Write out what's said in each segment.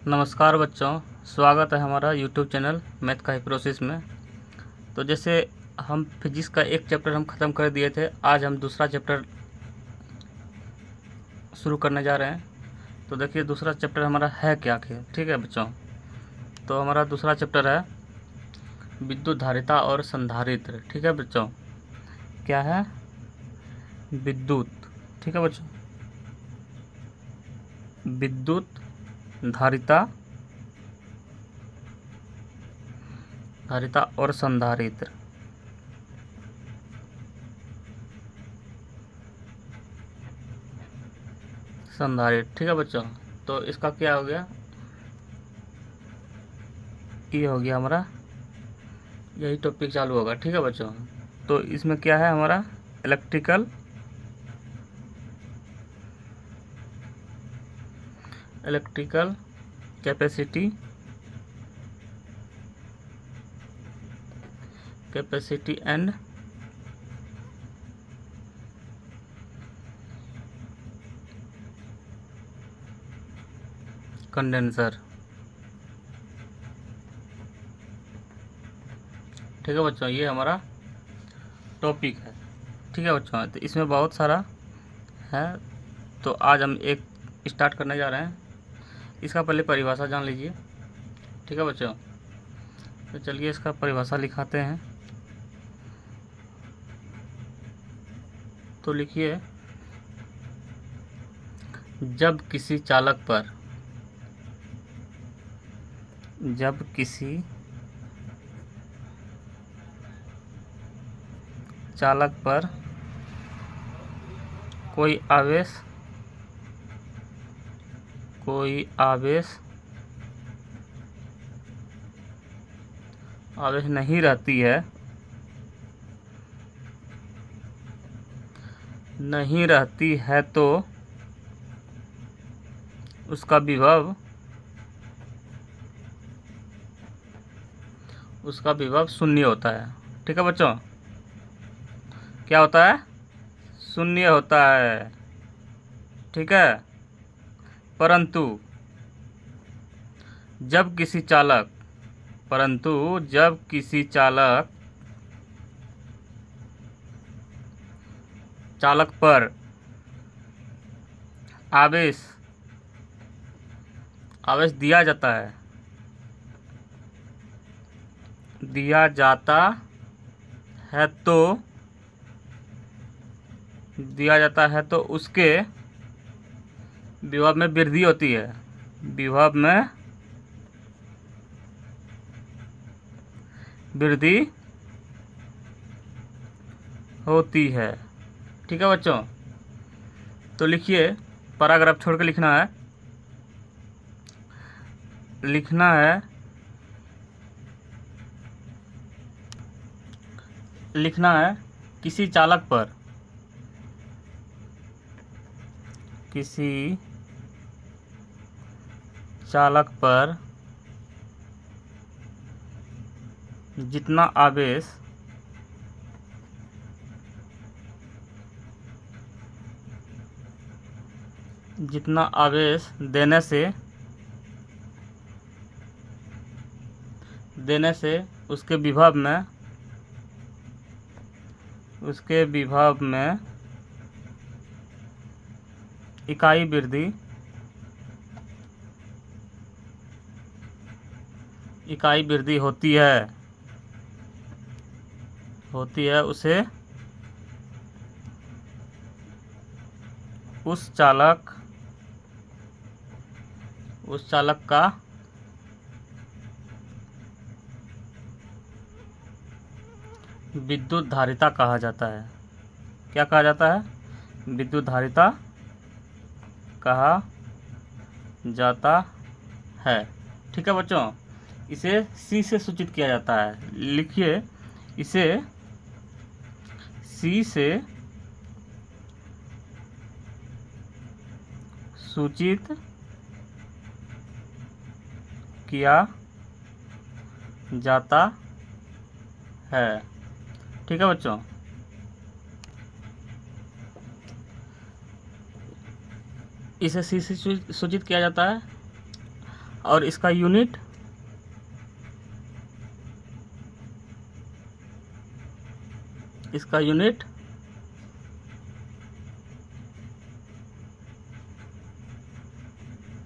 नमस्कार बच्चों, स्वागत है हमारा यूट्यूब चैनल मैथ का ही प्रोसेस में। तो जैसे हम फिजिक्स का एक चैप्टर हम ख़त्म कर दिए थे, आज हम दूसरा चैप्टर शुरू करने जा रहे हैं। तो देखिए दूसरा चैप्टर हमारा है क्या आखिर। ठीक है बच्चों, तो हमारा दूसरा चैप्टर है विद्युत धारिता और संधारित्र। ठीक है बच्चों, क्या है? विद्युत। ठीक है बच्चों, विद्युत धारिता और संधारित्र। ठीक है बच्चों, तो इसका क्या हो गया? ये हो गया हमारा, यही टॉपिक चालू होगा। ठीक है बच्चों, तो इसमें क्या है हमारा? Electrical capacity and condenser. ठीक है बच्चों, ये हमारा टॉपिक है। ठीक है बच्चों, तो इसमें बहुत सारा है, तो आज हम एक स्टार्ट करने जा रहे हैं। इसका पहले परिभाषा जान लीजिए। ठीक है बच्चों, तो चलिए इसका परिभाषा लिखाते हैं। तो लिखिए, जब किसी चालक पर कोई आवेश नहीं रहती है तो उसका विभव शून्य होता है। ठीक है बच्चों, क्या होता है? शून्य होता है। ठीक है, परंतु जब किसी चालक पर आवेश दिया जाता है तो उसके विभव में वृद्धि होती है। ठीक है बच्चों, तो लिखिए, पैराग्राफ छोड़ के लिखना है किसी चालक पर जितना आवेश देने से उसके विभव में इकाई वृद्धि होती है उसे उस चालक का विद्युत धारिता कहा जाता है। क्या कहा जाता है? विद्युत धारिता कहा जाता है। ठीक है बच्चों, इसे C से सूचित किया जाता है। लिखिए, इसे C से सूचित किया जाता है। ठीक है बच्चों, इसे C से सूचित किया जाता है। और इसका यूनिट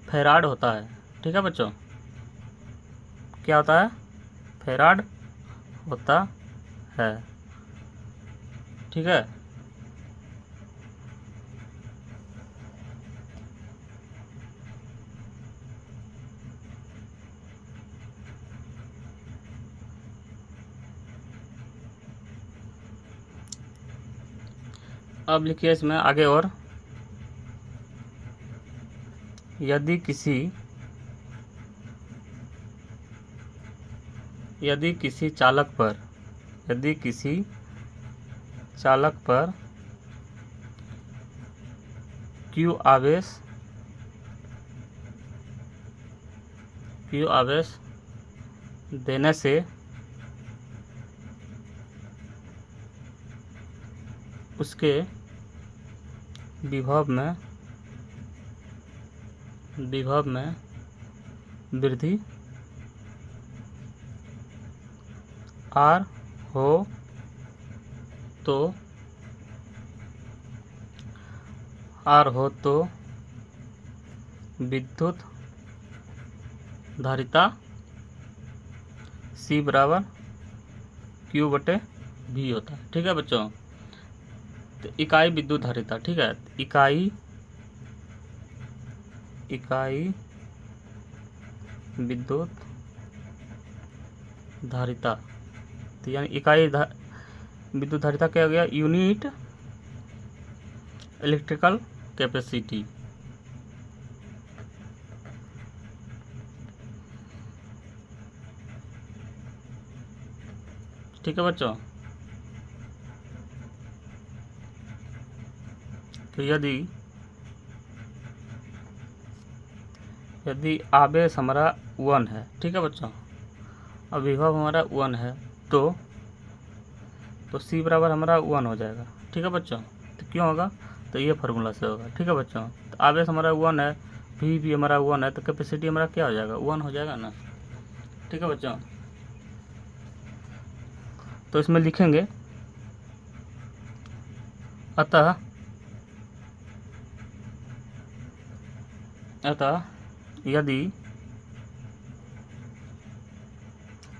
फैराड होता है। ठीक है बच्चों, क्या होता है? फैराड होता है। ठीक है, अब लिखिए इसमें आगे और, यदि किसी चालक पर Q आवेश देने से उसके विभव में वृद्धि R हो तो विद्युत धारिता C बराबर Q/V होता है। ठीक है बच्चों, तो इकाई विद्युत धारिता, ठीक है, इकाई विद्युत धारिता, तो यानी इकाई विद्युत धारिता क्या हो गया? Unit electrical capacity. ठीक है बच्चों, तो यदि आवेश हमारा 1 है, ठीक है बच्चों, और विभव हमारा 1 है, तो C बराबर हमारा 1 हो जाएगा। ठीक है बच्चों, तो क्यों होगा? तो ये फार्मूला से होगा। ठीक है बच्चों, तो आवेश हमारा 1 है, V भी हमारा 1 है, तो कैपेसिटी हमारा क्या हो जाएगा? 1 हो जाएगा ना। ठीक है बच्चों, तो इसमें लिखेंगे, अतः यदि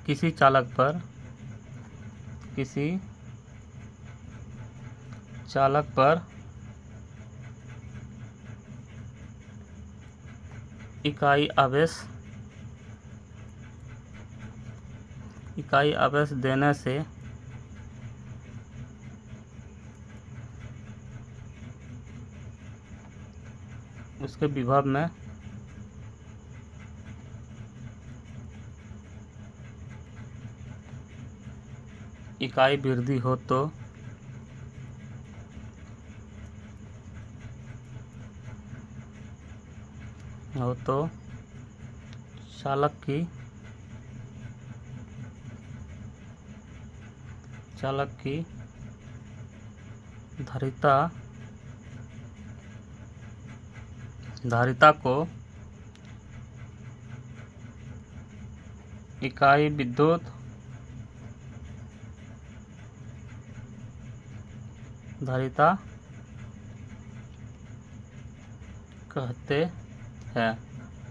किसी चालक पर इकाई आवेश देने से उसके विभव में इकाई वृद्धि हो तो चालक की धारिता को इकाई विद्युत धारिता कहते हैं।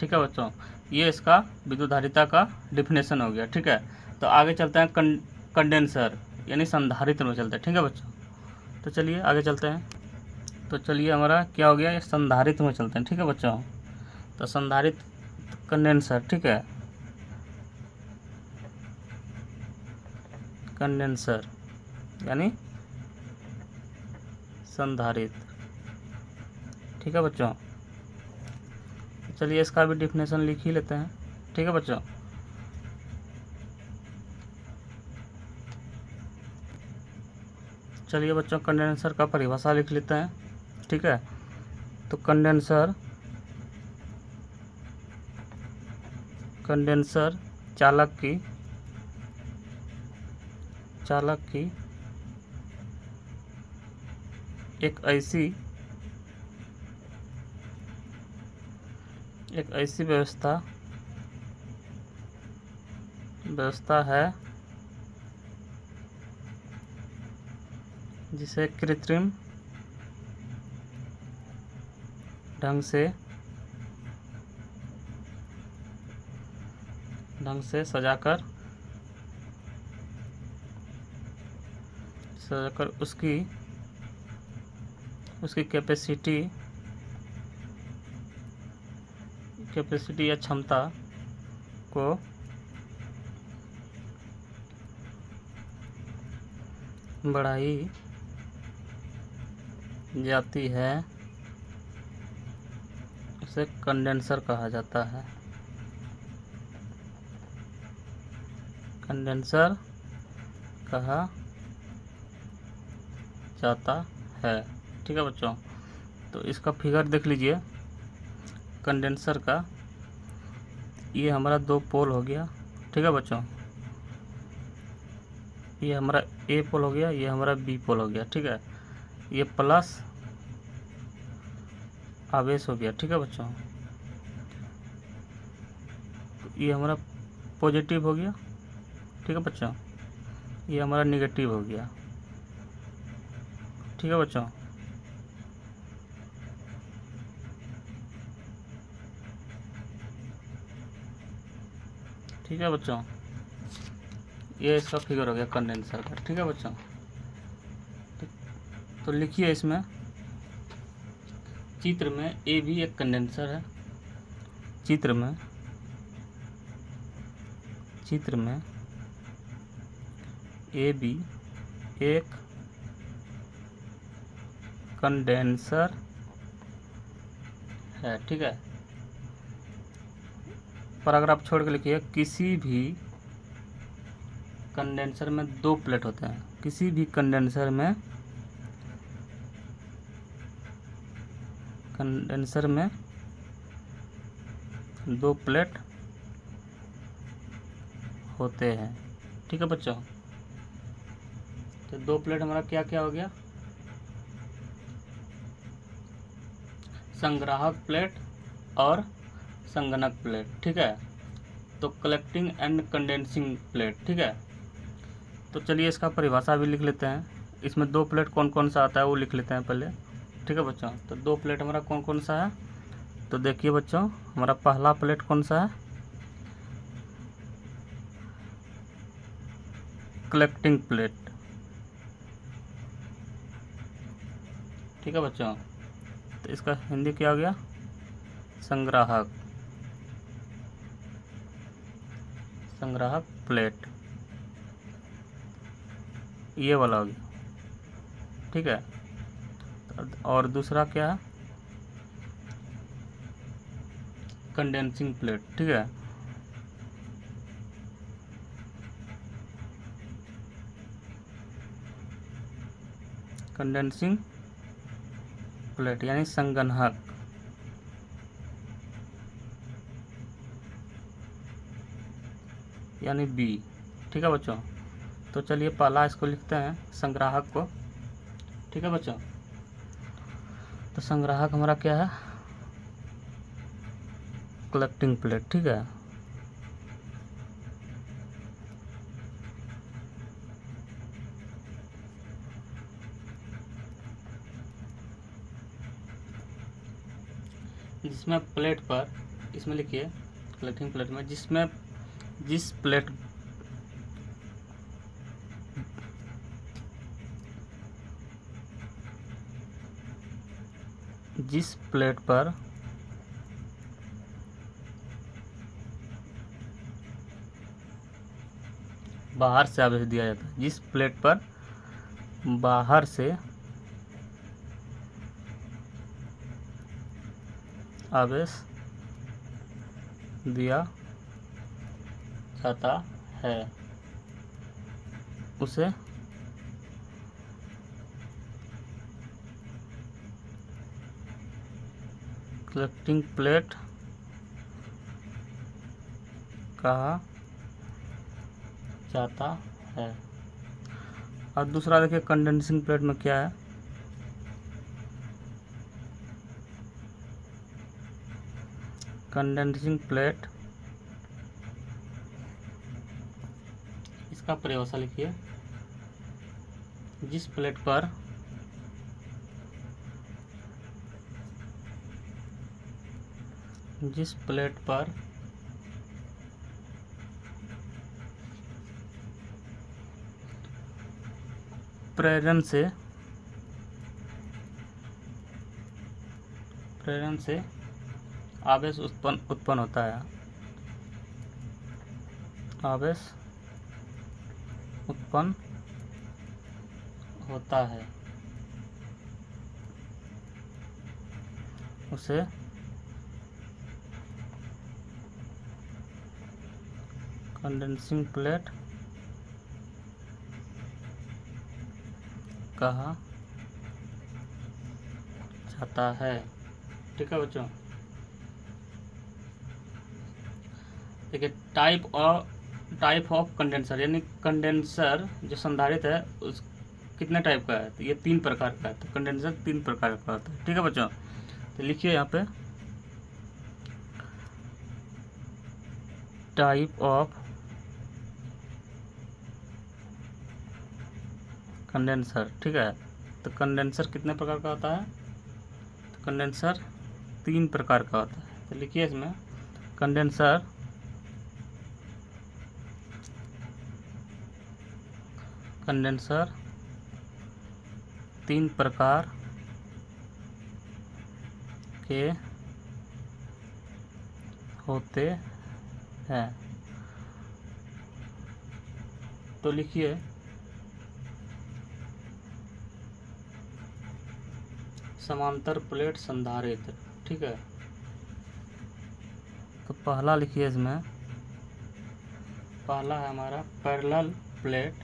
ठीक है बच्चों, ये इसका विद्युत धारिता का डिफिनेशन हो गया। ठीक है, तो आगे चलते हैं कंडेंसर यानी संधारित्र में चलते हैं। ठीक है बच्चों, तो चलिए आगे चलते हैं। तो चलिए हमारा क्या हो गया? ये संधारित्र में चलते हैं। ठीक है बच्चों, तो संधारित्र कंडेंसर, ठीक है, कंडेंसर यानी संधारित्र। ठीक है बच्चों, चलिए इसका भी डिफिनेशन लिख ही लेते हैं। ठीक है बच्चों, चलिए बच्चों कंडेंसर का परिभाषा लिख लेते हैं। ठीक है, तो कंडेंसर चालक की एक ऐसी व्यवस्था व्यवस्था है जिसे कृत्रिम ढंग से सजाकर उसकी कैपेसिटी या क्षमता को बढ़ाई जाती है, उसे कंडेंसर कहा जाता है। कंडेंसर कहा जाता है। ठीक है बच्चों, तो इसका फिगर देख लीजिए कंडेंसर का। ये हमारा 2 पोल हो गया। ठीक है बच्चों, ये हमारा ए पोल हो गया, ये हमारा बी पोल हो गया। ठीक है, ये प्लस आवेश हो गया। ठीक है बच्चों, ये हमारा पॉजिटिव हो गया। ठीक है बच्चों, ये हमारा निगेटिव हो गया। ठीक है बच्चों, ठीक है बच्चों, ये इसका फिगर हो गया कंडेंसर का। ठीक है बच्चों, तो लिखिए इसमें चित्र में ए भी एक कंडेंसर है। चित्र में ए भी एक कंडेंसर है। ठीक है, पैराग्राफ छोड़ के लिखिए किसी भी कंडेंसर में 2 प्लेट होते हैं। किसी भी कंडेंसर में 2 प्लेट होते हैं। ठीक है बच्चों, तो 2 प्लेट हमारा क्या क्या हो गया? संग्राहक प्लेट और संगणक प्लेट। ठीक है, तो कलेक्टिंग एंड कंडेंसिंग प्लेट। ठीक है, तो चलिए इसका परिभाषा भी लिख लेते हैं। इसमें 2 प्लेट कौन कौन सा आता है वो लिख लेते हैं पहले। ठीक है बच्चों, तो 2 प्लेट हमारा कौन कौन सा है? तो देखिए बच्चों, हमारा पहला प्लेट कौन सा है? Collecting plate. ठीक है बच्चों, तो इसका हिंदी क्या हो गया? संग्राहक प्लेट, ये वाला हो गया। ठीक है, और दूसरा क्या है? Condensing plate. ठीक है, कंडेंसिंग प्लेट यानी संगणक। यानी बी। ठीक है बच्चों, तो चलिए पहला इसको लिखते हैं संग्राहक को। ठीक है बच्चों, तो संग्राहक हमारा क्या है? Collecting plate. ठीक है, जिसमें प्लेट पर, इसमें लिखिए कलेक्टिंग प्लेट में जिस प्लेट पर बाहर से आवेश दिया जाता है, जिस प्लेट पर बाहर से आवेश दिया जाता है, उसे कलेक्टिंग प्लेट कहा जाता है। और दूसरा देखिए कंडेंसिंग प्लेट में क्या है? कंडेंसिंग प्लेट इसका परिभाषा लिखिए, जिस प्लेट पर प्रेरण से आवेश उत्पन्न होता है, आवेश उत्पन्न होता है, उसे कंडेंसिंग प्लेट कहा जाता है। ठीक है बच्चों, देखिए टाइप ऑफ कंडेंसर, यानी कंडेंसर जो संधारित है उस कितने टाइप का है, तो ये 3 प्रकार का है। तो कंडेंसर 3 प्रकार का होता है। ठीक है बच्चों, तो लिखिए यहाँ पे टाइप ऑफ कंडेंसर। ठीक है, तो कंडेंसर कितने प्रकार का होता है, तो कंडेंसर 3 प्रकार का होता है। तो लिखिए इसमें कंडेंसर कंडेंसर 3 प्रकार के होते हैं। तो लिखिए समांतर प्लेट संधारित्र। ठीक है, तो पहला लिखिए इसमें, पहला है हमारा parallel plate,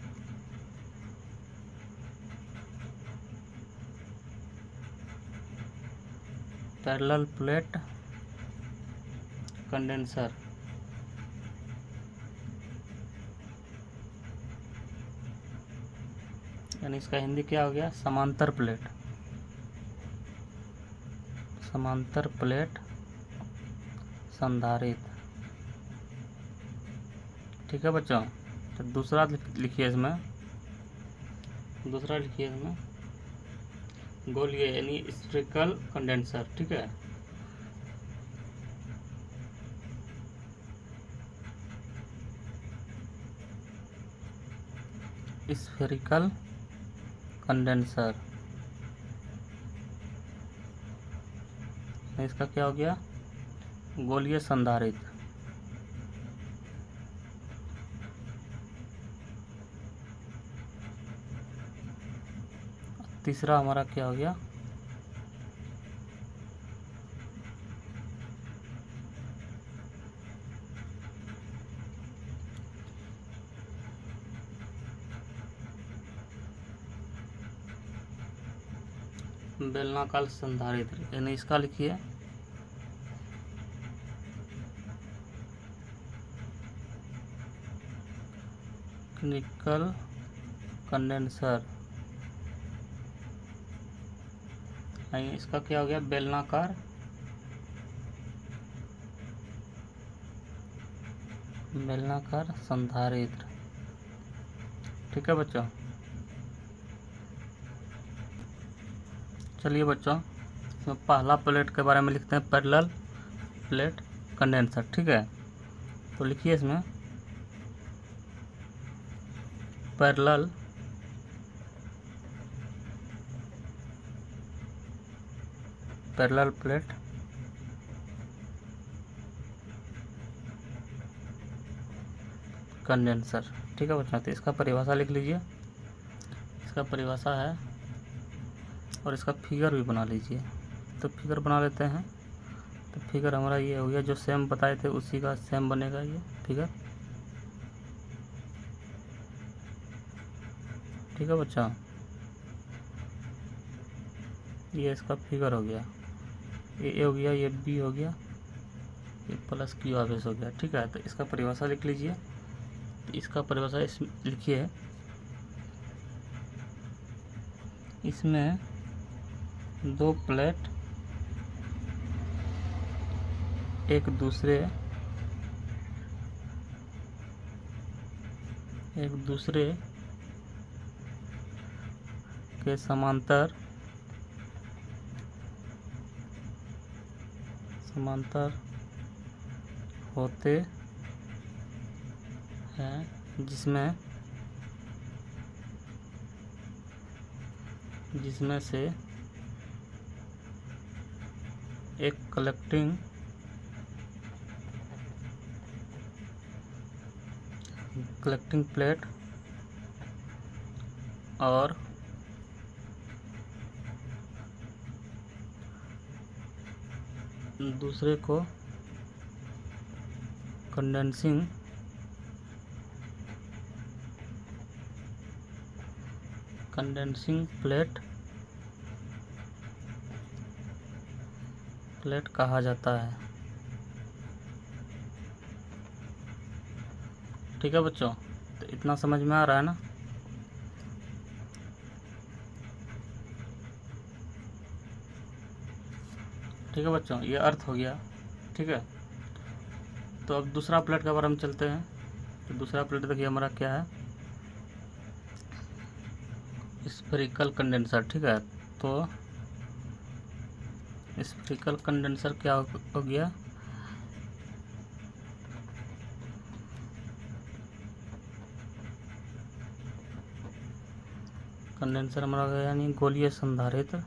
parallel plate condenser. यानी इसका हिंदी क्या हो गया, समांतर प्लेट, समांतर प्लेट संधारित्र। ठीक है बच्चों, तो दूसरा लिखिए इसमें, गोलीय यानी स्फेरिकल कंडेंसर। ठीक है, स्फेरिकल कंडेंसर, इसका क्या हो गया, गोलीय संधारित्र। तीसरा हमारा क्या हो गया, बेलनाकार संधारित्र। यानी इसका लिखिए निकल कंडेंसर। इसका क्या हो गया, बेलनाकार संधारित्र। ठीक है बच्चों, चलिए बच्चों इसमें पहला प्लेट के बारे में लिखते हैं, पैरेलल प्लेट कंडेंसर। ठीक है, तो लिखिए इसमें पैरेलल प्लेट कंडेंसर। ठीक है बच्चों, तो इसका परिभाषा लिख लीजिए, इसका परिभाषा है और इसका फिगर भी बना लीजिए। तो फिगर बना लेते हैं, तो फिगर हमारा ये हो गया, जो सेम बताए थे उसी का सेम बनेगा ये फिगर। ठीक है बच्चा, ये इसका फिगर हो गया, ये ए हो गया, ये बी हो गया, ये प्लस क्यू आवेश हो गया। ठीक है, तो इसका परिभाषा लिख लीजिए, तो इसका परिभाषा लिखिए, इसमें 2 प्लेट एक दूसरे एक दूसरे के समांतर होते हैं, जिसमें से एक कलेक्टिंग प्लेट और दूसरे को कंडेंसिंग प्लेट कहा जाता है। ठीक है बच्चों, तो इतना समझ में आ रहा है ना। ठीक है बच्चों, ये अर्थ हो गया। ठीक है, तो अब दूसरा प्लेट के बारे में चलते हैं। तो दूसरा प्लेट देखिए हमारा क्या है, स्फेरिकल कंडेंसर। ठीक है, तो स्फेरिकल कंडेंसर क्या हो गया, कंडेंसर हमारा हो गया यानी गोलीय संधारित्र।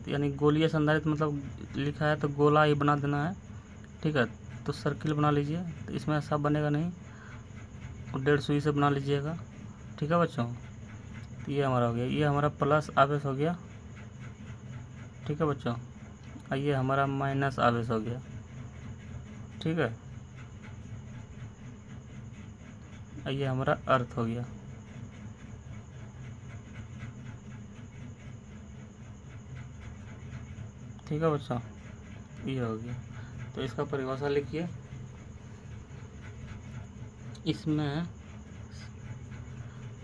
यानी गोलीय संधारित्र मतलब लिखा है तो गोला ही बना देना है। ठीक है, तो सर्किल बना लीजिए, तो इसमें ऐसा बनेगा नहीं, 1.5 सुई से बना लीजिएगा। ठीक है बच्चों, तो ये हमारा हो गया, ये हमारा प्लस आवेश हो गया। ठीक है बच्चों, और ये हमारा माइनस आवेश हो गया। ठीक है, और ये हमारा अर्थ हो गया। ठीक है बच्चों, ये हो गया। तो इसका परिभाषा लिखिए, इसमें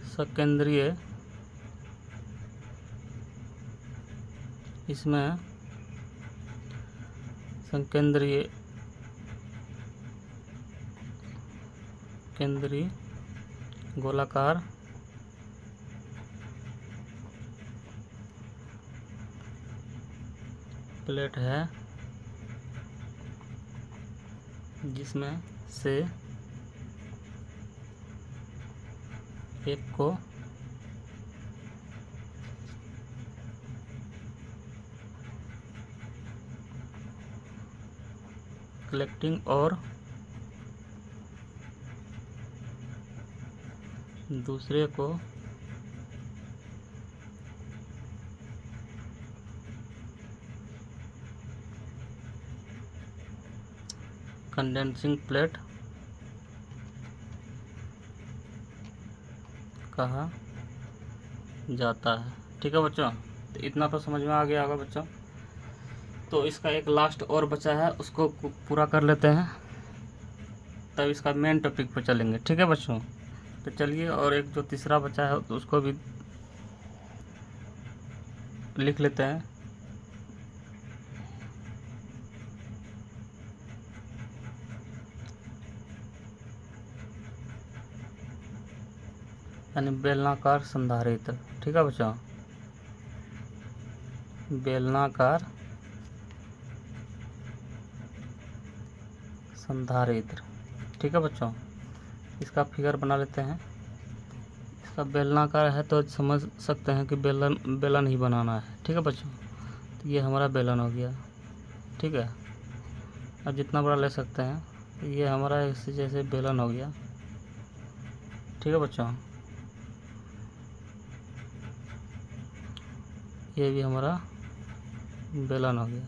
सकेंद्रीय केंद्रीय गोलाकार प्लेट है, जिसमें से एक को कलेक्टिंग और दूसरे को कंडेंसिंग प्लेट कहा जाता है। ठीक है बच्चों, तो इतना तो समझ में आ गया होगा बच्चों। तो इसका एक लास्ट और बचा है, उसको पूरा कर लेते हैं, तब इसका मेन टॉपिक पर चलेंगे। ठीक है बच्चों, तो चलिए, और एक जो तीसरा बचा है तो उसको भी लिख लेते हैं। यानी बेलनाकार संधारित्र। ठीक है बच्चों, बेलनाकार संधारित्र। ठीक है बच्चों, इसका फिगर बना लेते हैं। इसका बेलनाकार है तो समझ सकते हैं कि बेलन ही बनाना है। ठीक है बच्चों, तो ये हमारा बेलन हो गया। ठीक है, अब जितना बड़ा ले सकते हैं, ये हमारा इसी जैसे बेलन हो गया। ठीक है बच्चों, ये भी हमारा बेलन हो गया।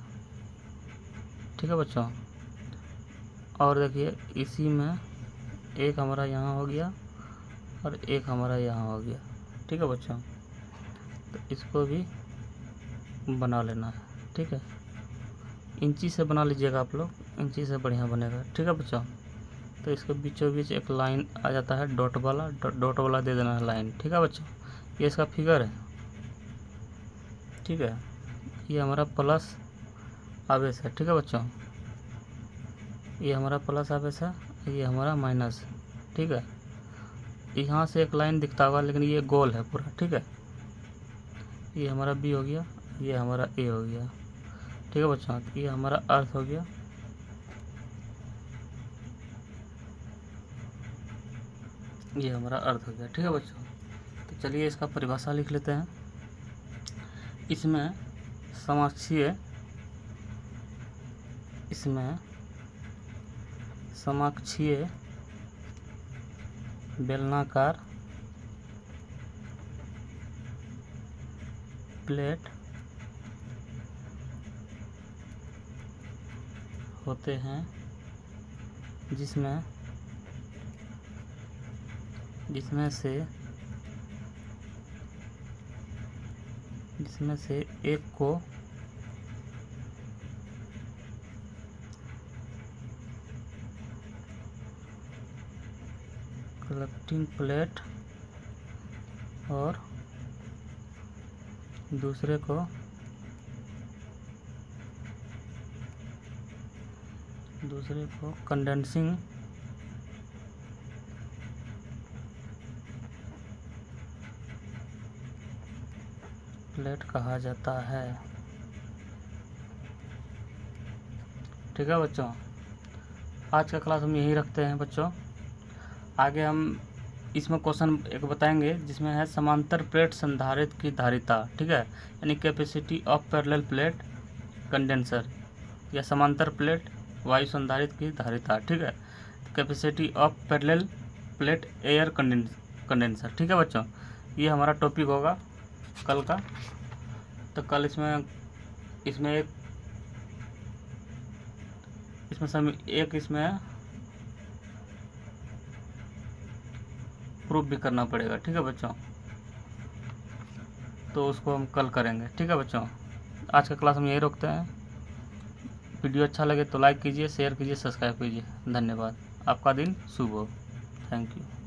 ठीक है बच्चों, और देखिए इसी में एक हमारा यहाँ हो गया और एक हमारा यहाँ हो गया। ठीक है बच्चों, तो इसको भी बना लेना है। ठीक है, इंची से बना लीजिएगा आप लोग, इंची से बढ़िया बनेगा। ठीक है बच्चों, तो इसके बीचों बीच एक लाइन आ जाता है डॉट वाला दे देना है लाइन। ठीक है बच्चों, ये इसका फिगर है। ठीक है, ये हमारा प्लस आवेश है। ठीक है बच्चों, ये हमारा प्लस ऑफिस है, ये हमारा माइनस, ठीक है। यहाँ से एक लाइन दिखता होगा लेकिन ये गोल है पूरा, ठीक है। ये हमारा बी हो गया, ये हमारा ए हो गया, ठीक है बच्चों। ये हमारा अर्थ हो गया, ये हमारा अर्थ हो गया, ठीक है बच्चों। तो चलिए इसका परिभाषा लिख लेते हैं। इसमें समाक्षीय बेलनाकार प्लेट होते हैं जिसमें से एक को कलेक्टिंग प्लेट और दूसरे को कंडेंसिंग प्लेट कहा जाता है, ठीक है बच्चों। आज का क्लास हम यही रखते हैं बच्चों। आगे हम इसमें क्वेश्चन एक बताएंगे जिसमें है समांतर प्लेट संधारित्र की धारिता, ठीक है, यानी capacity of parallel plate condenser, या समांतर प्लेट वायु संधारित्र की धारिता, ठीक है। Capacity of parallel plate air condenser, ठीक है बच्चों। ये हमारा टॉपिक होगा कल का। तो कल इसमें प्रूफ भी करना पड़ेगा, ठीक है बच्चों। तो उसको हम कल करेंगे, ठीक है बच्चों। आज का क्लास हम यही रोकते हैं। वीडियो अच्छा लगे तो लाइक कीजिए, शेयर कीजिए, सब्सक्राइब कीजिए। धन्यवाद। आपका दिन शुभ हो। Thank you.